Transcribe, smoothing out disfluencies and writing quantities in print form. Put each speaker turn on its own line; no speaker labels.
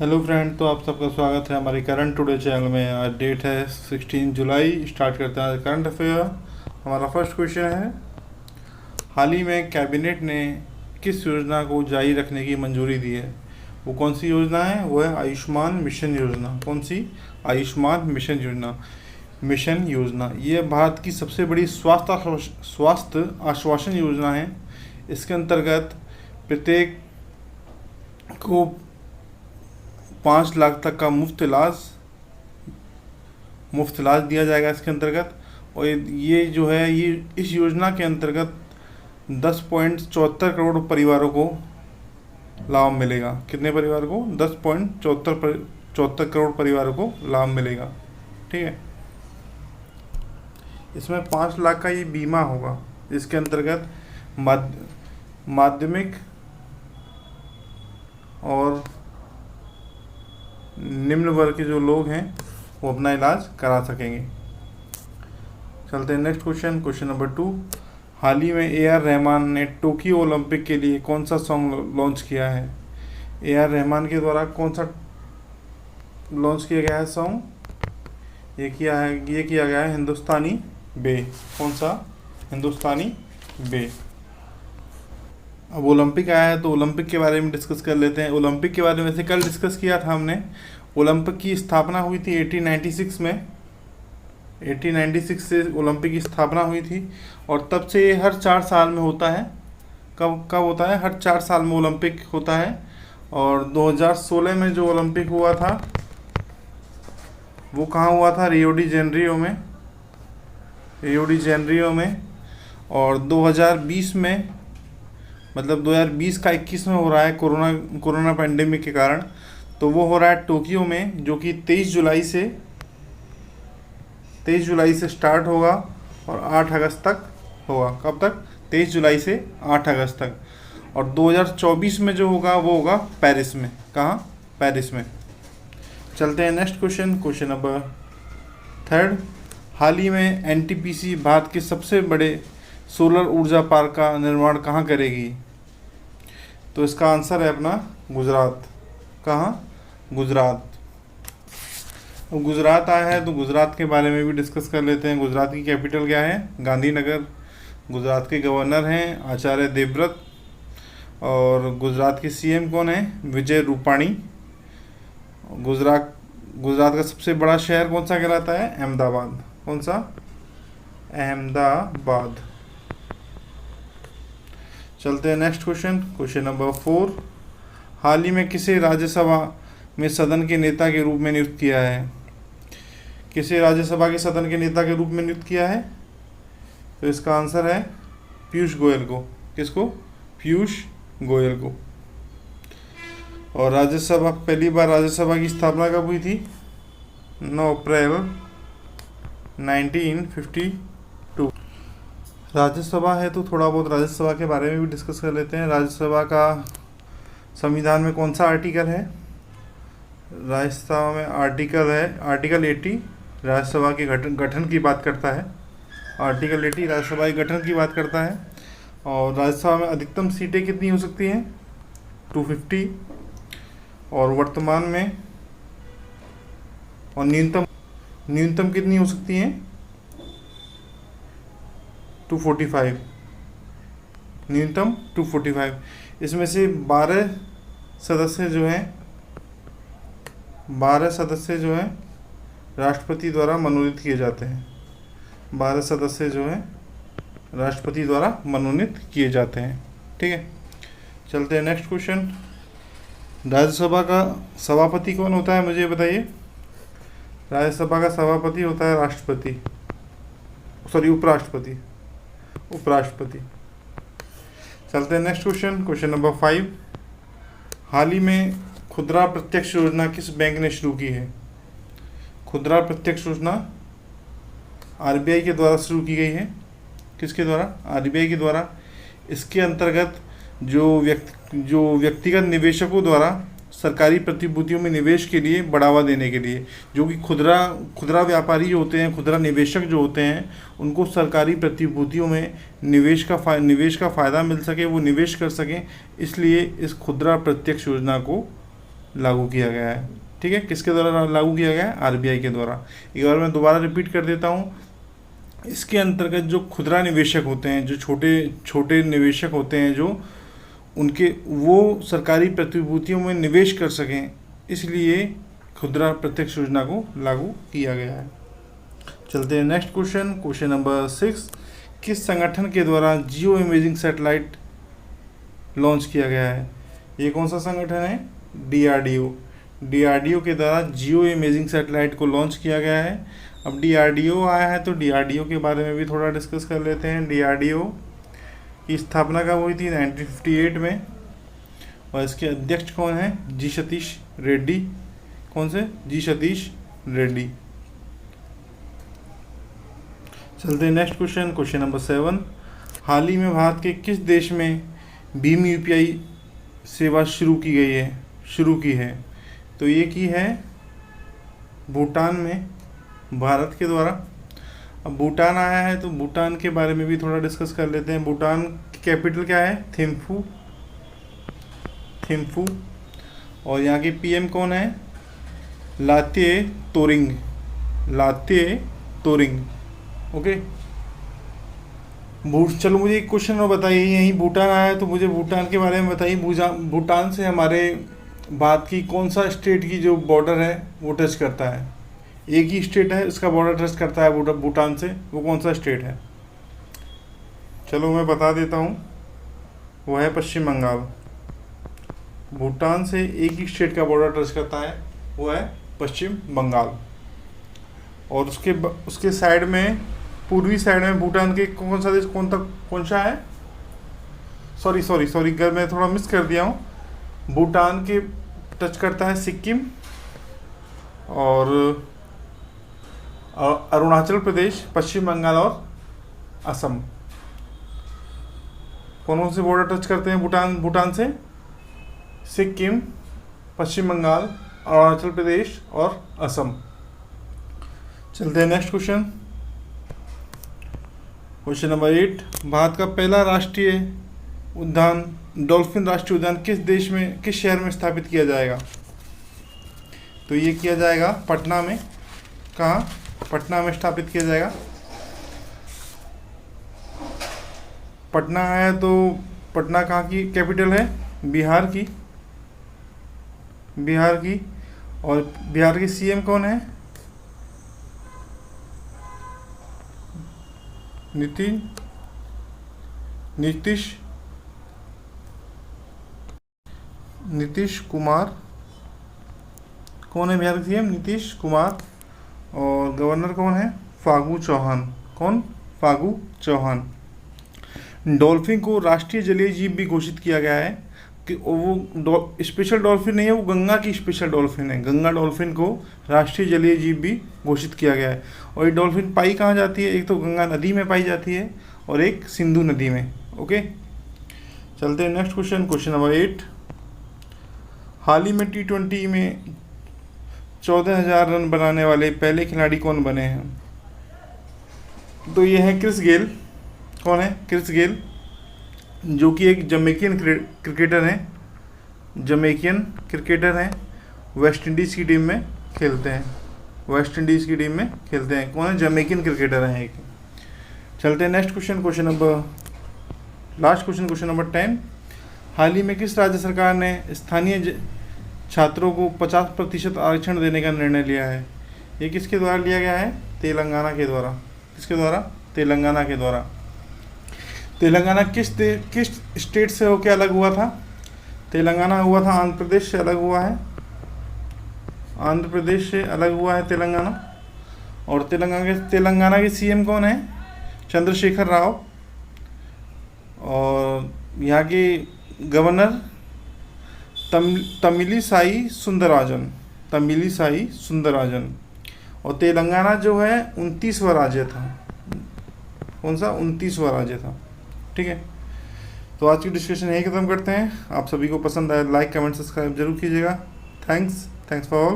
Hello friend, तो आप सबका स्वागत है हमारे करंट टुडे चैनल में। आज डेट है 16 जुलाई। स्टार्ट करते हैं आज करंट अफेयर। हमारा फर्स्ट क्वेश्चन है, हाल ही में कैबिनेट ने किस योजना को जारी रखने की मंजूरी दी है? वो कौन सी योजना है? वो है आयुष्मान मिशन योजना। कौन सी? आयुष्मान मिशन योजना। ये भारत की सबसे बड़ी स्वास्थ्य आश्वासन योजना है। इसके अंतर्गत प्रत्येक को 5 लाख तक का मुफ्त इलाज दिया जाएगा इसके अंतर्गत। और ये जो है, ये इस योजना के अंतर्गत 10.74 करोड़ परिवारों को लाभ मिलेगा। कितने परिवार को? 10.74 करोड़ परिवारों को लाभ मिलेगा। ठीक है। इसमें 5 लाख का ये बीमा होगा। इसके अंतर्गत माध्यमिक और निम्न वर्ग के जो लोग हैं वो अपना इलाज करा सकेंगे। चलते हैं नेक्स्ट क्वेश्चन नंबर 2। हाल ही में ए आर रहमान ने टोक्यो ओलंपिक के लिए कौन सा सॉन्ग लॉन्च किया है? ए आर रहमान के द्वारा कौन सा लॉन्च किया गया है सॉन्ग? ये किया गया है हिंदुस्तानी बे। कौन सा? हिंदुस्तानी बे। अब ओलंपिक आया है तो ओलंपिक के बारे में डिस्कस कर लेते हैं। ओलंपिक के बारे में वैसे कल डिस्कस किया था हमने। ओलंपिक की स्थापना हुई थी 1896 में। 1896 से ओलंपिक की स्थापना हुई थी और तब से ये हर 4 साल में होता है। कब होता है? हर 4 साल में ओलंपिक होता है। और 2016 में जो ओलंपिक हुआ था वो कहाँ हुआ था? रियो डी जेनरियो में। और 2020 में, मतलब 2020 का 21 में हो रहा है कोरोना पैंडेमिक के कारण। तो वो हो रहा है टोक्यो में, जो कि 23 जुलाई से स्टार्ट होगा और 8 अगस्त तक होगा। कब तक? 23 जुलाई से 8 अगस्त तक। और 2024 में जो होगा वो होगा पेरिस में। कहाँ? पेरिस में। चलते हैं नेक्स्ट क्वेश्चन नंबर 3। हाल ही में एनटीपीसी भारत के सबसे बड़े सोलर ऊर्जा पार्क का निर्माण कहाँ करेगी? तो इसका आंसर है अपना गुजरात। कहाँ? गुजरात। अब गुजरात आया है तो गुजरात के बारे में भी डिस्कस कर लेते हैं। गुजरात की कैपिटल क्या है? गांधीनगर। गुजरात के गवर्नर हैं आचार्य देवव्रत। और गुजरात के सीएम कौन है? विजय रूपाणी। गुजरात का सबसे बड़ा शहर कौन सा कहलाता है? अहमदाबाद। कौन सा? अहमदाबाद। चलते हैं नेक्स्ट क्वेश्चन नंबर 4। हाल ही में किसे राज्यसभा में सदन के नेता के रूप में नियुक्त किया है? किसे राज्यसभा के सदन के नेता के रूप में नियुक्त किया है? तो इसका आंसर है पीयूष गोयल को। किसको? पीयूष गोयल को। और पहली बार राज्यसभा की स्थापना कब हुई थी? 9 अप्रैल 1952। राज्यसभा है तो थोड़ा बहुत राज्यसभा के बारे में भी डिस्कस कर लेते हैं। राज्यसभा का संविधान में कौन सा आर्टिकल है? राज्यसभा में आर्टिकल है आर्टिकल 80। राज्यसभा के गठन की बात करता है। आर्टिकल 80 राज्यसभा के गठन की बात करता है। और राज्यसभा में अधिकतम सीटें कितनी हो सकती हैं? 250। और वर्तमान में और न्यूनतम कितनी हो सकती हैं? 245। न्यूनतम 245। इसमें से 12 सदस्य जो हैं राष्ट्रपति द्वारा मनोनीत किए जाते हैं। 12 सदस्य जो हैं राष्ट्रपति द्वारा मनोनीत किए जाते हैं। ठीक है। चलते हैं नेक्स्ट क्वेश्चन। राज्यसभा का सभापति कौन होता है, मुझे बताइए? राज्यसभा का सभापति होता है उपराष्ट्रपति। चलते हैं नेक्स्ट क्वेश्चन नंबर 5। हाल ही में खुदरा प्रत्यक्ष योजना किस बैंक ने शुरू की है? खुदरा प्रत्यक्ष योजना आरबीआई के द्वारा शुरू की गई है। किसके द्वारा? आरबीआई के द्वारा। इसके अंतर्गत जो व्यक्तिगत निवेशकों द्वारा सरकारी प्रतिभूतियों में निवेश के लिए बढ़ावा देने के लिए, जो कि खुदरा व्यापारी जो होते हैं, खुदरा निवेशक जो होते हैं, उनको सरकारी प्रतिभूतियों में निवेश का फ़ायदा मिल सके, वो निवेश कर सकें, इसलिए इस खुदरा प्रत्यक्ष योजना को लागू किया गया है। ठीक है, किसके द्वारा लागू किया गया है? आरबीआई के द्वारा। एक बार मैं दोबारा रिपीट कर देता हूँ। इसके अंतर्गत जो खुदरा निवेशक होते हैं, जो छोटे छोटे निवेशक होते हैं, जो उनके वो सरकारी प्रतिभूतियों में निवेश कर सकें, इसलिए खुदरा प्रत्यक्ष योजना को लागू किया गया है। चलते हैं नेक्स्ट क्वेश्चन, क्वेश्चन नंबर 6। किस संगठन के द्वारा जियो इमेजिंग सैटेलाइट लॉन्च किया गया है? ये कौन सा संगठन है? डीआरडीओ। डीआरडीओ के द्वारा जियो इमेजिंग सैटेलाइट को लॉन्च किया गया है। अब डीआरडीओ आया है तो डीआरडीओ के बारे में भी थोड़ा डिस्कस कर लेते हैं। डीआरडीओ की स्थापना कब हुई थी? 1958 में। और इसके अध्यक्ष कौन है? जी सतीश रेड्डी। कौन से? जी सतीश रेड्डी। चलते हैं नेक्स्ट क्वेश्चन, क्वेश्चन नंबर 7। हाल ही में भारत के किस देश में भीम यूपीआई सेवा शुरू की है? तो ये की है भूटान में, भारत के द्वारा। अब भूटान आया है तो भूटान के बारे में भी थोड़ा डिस्कस कर लेते हैं। भूटान की कैपिटल क्या है? थिम्फू। और यहाँ के पीएम कौन है? लाते तोरिंग। ओके। चलो मुझे एक क्वेश्चन और बताइए, यहीं भूटान आया है तो मुझे भूटान के बारे में बताइए। भूटान से हमारे भारत की कौन सा स्टेट की जो बॉर्डर है वो टच करता है? एक ही स्टेट है उसका बॉर्डर टच करता है भूटान से, वो कौन सा स्टेट है? चलो मैं बता देता हूँ, वो है पश्चिम बंगाल। भूटान से एक ही स्टेट का बॉर्डर टच करता है, वो है पश्चिम बंगाल। और उसके साइड में, पूर्वी साइड में भूटान के कौन सा देश, कौन सा है? सॉरी अगर मैं थोड़ा मिस कर दिया हूँ। भूटान के टच करता है सिक्किम और अरुणाचल प्रदेश, पश्चिम बंगाल और असम। कौन से बॉर्डर टच करते हैं भूटान से? सिक्किम, पश्चिम बंगाल, अरुणाचल प्रदेश और असम। चलते हैं next question, question number 8। Bharat का पहला राष्ट्रीय उद्यान, डॉल्फिन राष्ट्रीय उद्यान किस शहर में स्थापित किया जाएगा? तो ये किया जाएगा पटना में। कहाँ? पटना में स्थापित किया जाएगा। पटना है तो पटना कहाँ की कैपिटल है? बिहार की। और बिहार के सीएम कौन है? नीतीश कुमार। कौन है बिहार के सीएम? नीतीश कुमार। और गवर्नर कौन है? फागू चौहान। कौन? फागू चौहान। डॉल्फिन को राष्ट्रीय जलीय जीव भी घोषित किया गया है कि वो स्पेशल डॉल्फिन नहीं है, वो गंगा की स्पेशल डॉल्फिन है। गंगा डॉल्फिन को राष्ट्रीय जलीय जीव भी घोषित किया गया है। और ये डॉल्फिन पाई कहाँ जाती है? एक तो गंगा नदी में पाई जाती है और एक सिंधु नदी में। ओके, चलते हैं नेक्स्ट क्वेश्चन, क्वेश्चन नंबर 8। हाल ही में T20 में 14,000 रन बनाने वाले पहले खिलाड़ी कौन बने हैं? तो ये है क्रिस गेल। कौन है? क्रिस गेल, जो कि एक जमैकियन क्रिकेटर हैं। वेस्ट इंडीज़ की टीम में खेलते हैं। कौन है? जमैकियन क्रिकेटर हैं एक। चलते हैं नेक्स्ट क्वेश्चन, क्वेश्चन नंबर 10। हाल ही में किस राज्य सरकार ने स्थानीय छात्रों को 50% आरक्षण देने का निर्णय लिया है? ये किसके द्वारा लिया गया है? तेलंगाना के द्वारा। किसके द्वारा? तेलंगाना के द्वारा। तेलंगाना किस स्टेट से होकर अलग हुआ था? तेलंगाना हुआ था आंध्र प्रदेश से अलग हुआ है। तेलंगाना। और तेलंगाना के सीएम कौन है? चंद्रशेखर राव। और यहाँ के गवर्नर तमिलिसाई सुंदरराजन। और तेलंगाना जो है 29वां राज्य था। कौन सा? 29वां राज्य था। ठीक है, तो आज की डिस्कशन यही खत्म करते हैं। आप सभी को पसंद आए लाइक कमेंट सब्सक्राइब जरूर कीजिएगा। Thanks for all.